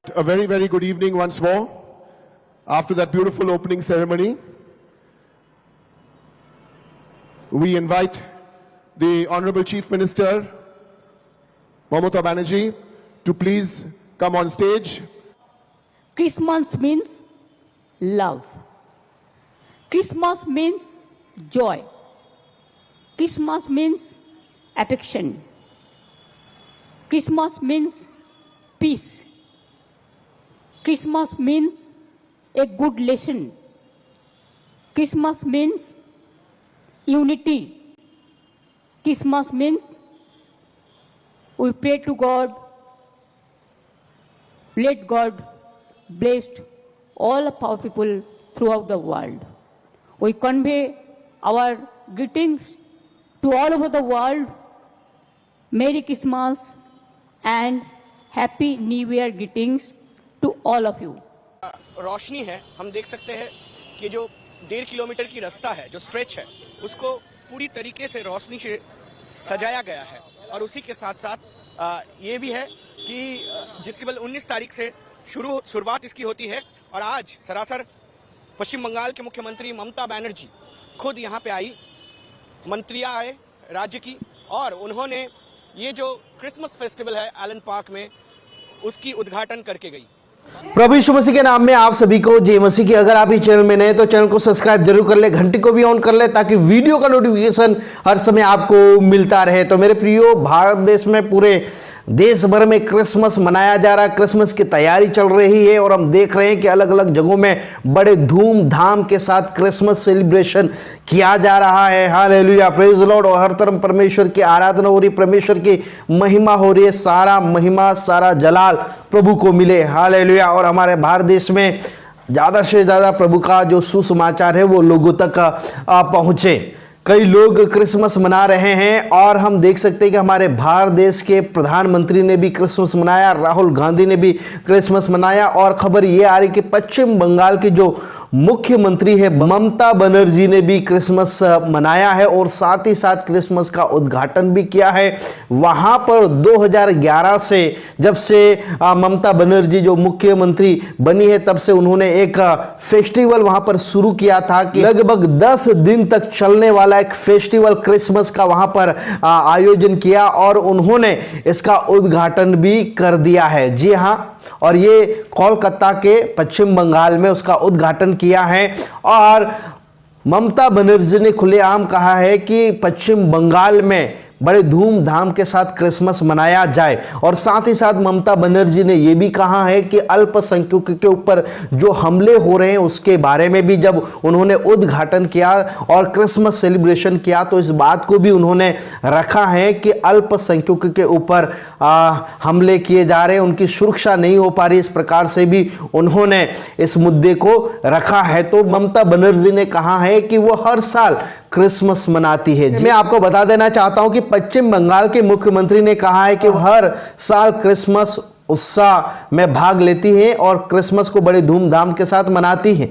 A very, very good evening once more. After that beautiful opening ceremony, we invite the Honorable Chief Minister, Mamata Banerjee, to please come on stage. Christmas means love. Christmas means joy. Christmas means affection. Christmas means peace. Christmas means a good lesson. Christmas means unity. Christmas means we pray to God, let God bless all of our people throughout the world. We convey our greetings to all over the world. Merry Christmas and Happy New Year greetings to all of you. रोशनी है, हम देख सकते हैं कि जो 1.5 kilometre की रास्ता है, जो स्ट्रेच है, उसको पूरी तरीके से रोशनी से सजाया गया है। और उसी के साथ साथ ये भी है कि जिस केवल 19 तारीख से शुरुआत इसकी होती है और आज सरासर पश्चिम बंगाल के मुख्यमंत्री ममता बनर्जी खुद यहाँ पे आई, मंत्रियाँ आए राज्य की, और उन्होंने ये जो क्रिसमस फेस्टिवल है एलन पार्क में, उसकी उद्घाटन करके गई। प्रभु यीशु मसीह के नाम में आप सभी को जय मसीह की। अगर आप इस चैनल में नए तो चैनल को सब्सक्राइब जरूर कर ले, घंटी को भी ऑन कर ले ताकि वीडियो का नोटिफिकेशन हर समय आपको मिलता रहे। तो मेरे प्रियो, भारत देश में पूरे देश भर में क्रिसमस मनाया जा रहा है, क्रिसमस की तैयारी चल रही है और हम देख रहे हैं कि अलग अलग जगहों में बड़े धूमधाम के साथ क्रिसमस सेलिब्रेशन किया जा रहा है। Hallelujah, praise Lord. और हर तरफ परमेश्वर की आराधना हो रही, परमेश्वर की महिमा हो रही है। सारा महिमा, सारा जलाल प्रभु को मिले। हालेलुया। और हमारे भारत देश में ज़्यादा से ज़्यादा प्रभु का जो सुसमाचार है वो लोगों तक पहुँचे। कई लोग क्रिसमस मना रहे हैं और हम देख सकते हैं कि हमारे भारत देश के प्रधानमंत्री ने भी क्रिसमस मनाया, राहुल गांधी ने भी क्रिसमस मनाया। और खबर ये आ रही कि पश्चिम बंगाल की जो मुख्यमंत्री है ममता बनर्जी ने भी क्रिसमस मनाया है और साथ ही साथ क्रिसमस का उद्घाटन भी किया है। वहां पर 2011 से जब से ममता बनर्जी जो मुख्यमंत्री बनी है तब से उन्होंने एक फेस्टिवल वहां पर शुरू किया था कि लगभग 10 दिन तक चलने वाला एक फेस्टिवल क्रिसमस का वहां पर आयोजन किया और उन्होंने इसका उद्घाटन भी कर दिया है। जी हां, और ये कोलकाता के पश्चिम बंगाल में उसका उद्घाटन किया है। और ममता बनर्जी ने खुलेआम कहा है कि पश्चिम बंगाल में बड़े धूमधाम के साथ क्रिसमस मनाया जाए। और साथ ही साथ ममता बनर्जी ने यह भी कहा है कि अल्पसंख्यकों के ऊपर जो हमले हो रहे हैं उसके बारे में भी जब उन्होंने उद्घाटन किया और क्रिसमस सेलिब्रेशन किया तो इस बात को भी उन्होंने रखा है कि अल्पसंख्यकों के ऊपर हमले किए जा रहे हैं, उनकी सुरक्षा नहीं हो पा रही, इस प्रकार से भी उन्होंने इस मुद्दे को रखा है। तो ममता बनर्जी ने कहा है कि वो हर साल क्रिसमस मनाती है। मैं आपको बता देना चाहता हूं कि पश्चिम बंगाल के मुख्यमंत्री ने कहा है कि वो हर साल क्रिसमस उत्साह में भाग लेती हैं और क्रिसमस को बड़े धूमधाम के साथ मनाती हैं।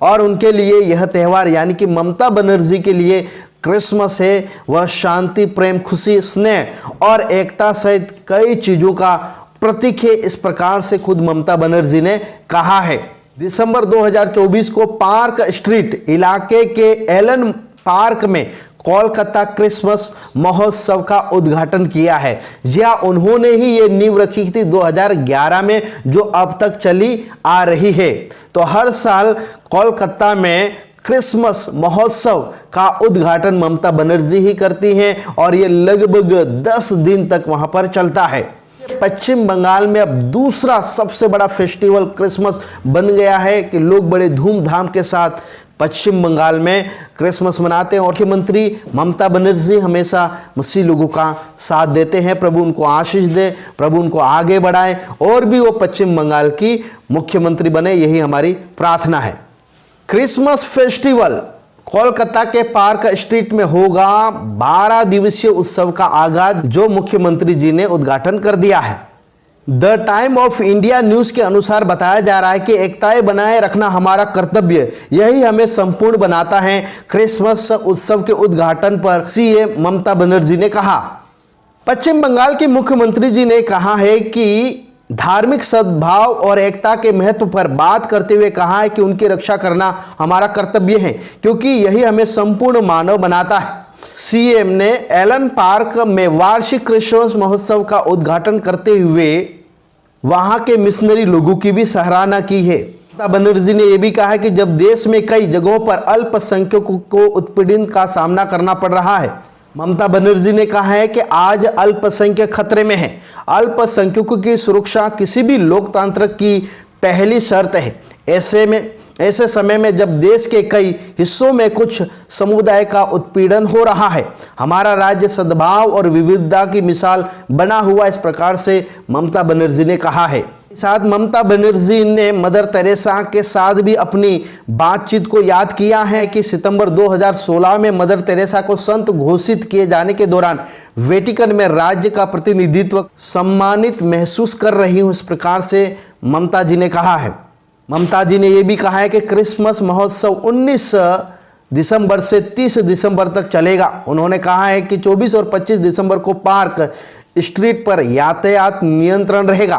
और उनके लिए यह त्यौहार यानी कि ममता बनर्जी के लिए क्रिसमस है वह शांति, प्रेम, खुशी, स्नेह और एकता सहित कई चीजों का प्रतीक है। इस प्रकार से खुद ममता बनर्जी ने कहा है। दिसंबर 2024 को पार्क स्ट्रीट इलाके के एलन पार्क में कोलकाता क्रिसमस महोत्सव का उद्घाटन किया है। जहां उन्होंने ही ये नींव रखी थी 2011 में, जो अब तक चली आ रही है। तो हर साल कोलकाता में क्रिसमस महोत्सव का उद्घाटन ममता बनर्जी ही करती हैं और ये लगभग 10 दिन तक वहां पर चलता है। पश्चिम बंगाल में अब दूसरा सबसे बड़ा फेस्टिवल क्रिसमस बन गया है कि लोग बड़े धूमधाम के साथ पश्चिम बंगाल में क्रिसमस मनाते हैं। और मुख्यमंत्री ममता बनर्जी हमेशा मसीह लोगों का साथ देते हैं। प्रभु उनको आशीष दे, प्रभु उनको आगे बढ़ाए और भी वो पश्चिम बंगाल की मुख्यमंत्री बने, यही हमारी प्रार्थना है। क्रिसमस फेस्टिवल कोलकाता के पार्क स्ट्रीट में होगा। 12 दिवसीय उत्सव का आगाज जो मुख्यमंत्री जी ने उद्घाटन कर दिया है। The time of India news के अनुसार बताया जा रहा है कि एकताएं बनाए रखना हमारा कर्तव्य, यही हमें संपूर्ण बनाता है। क्रिसमस उत्सव के उद्घाटन पर सीएम ममता बनर्जी ने कहा। पश्चिम बंगाल के मुख्यमंत्री जी ने कहा है कि धार्मिक सद्भाव और एकता के महत्व पर बात करते हुए कहा है कि उनकी रक्षा करना हमारा कर्तव्य है, क्योंकि यही हमें संपूर्ण मानव बनाता है। सीएम ने एलन पार्क में वार्षिक क्रिसमस महोत्सव का उद्घाटन करते हुए वहां के मिशनरी लोगों की भी सराहना की है। ममता बनर्जी ने यह भी कहा है कि जब देश में कई जगहों पर अल्पसंख्यकों को उत्पीड़न का सामना करना पड़ रहा है, ममता बनर्जी ने कहा है कि आज अल्पसंख्यक खतरे में है। अल्पसंख्यकों की सुरक्षा किसी भी लोकतंत्र की पहली शर्त है। ऐसे समय में जब देश के कई हिस्सों में कुछ समुदाय का उत्पीड़न हो रहा है, हमारा राज्य सद्भाव और विविधता की मिसाल बना हुआ, इस प्रकार से ममता बनर्जी ने कहा है। साथ ममता बनर्जी ने मदर तेरेसा के साथ भी अपनी बातचीत को याद किया है कि सितंबर 2016 में मदर तेरेसा को संत घोषित किए जाने के दौरान वेटिकन में राज्य का प्रतिनिधित्व सम्मानित महसूस कर रही हूं, इस प्रकार से ममता जी ने कहा है। ममता जी ने यह भी कहा है कि क्रिसमस महोत्सव 19 दिसंबर से 30 दिसंबर तक चलेगा। उन्होंने कहा है कि 24 और 25 दिसंबर को पार्क स्ट्रीट पर यातायात नियंत्रण रहेगा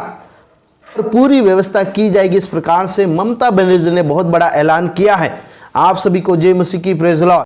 और पूरी व्यवस्था की जाएगी। इस प्रकार से ममता बनर्जी ने बहुत बड़ा ऐलान किया है। आप सभी को जय मसीह की प्रेज़ द लॉर्ड।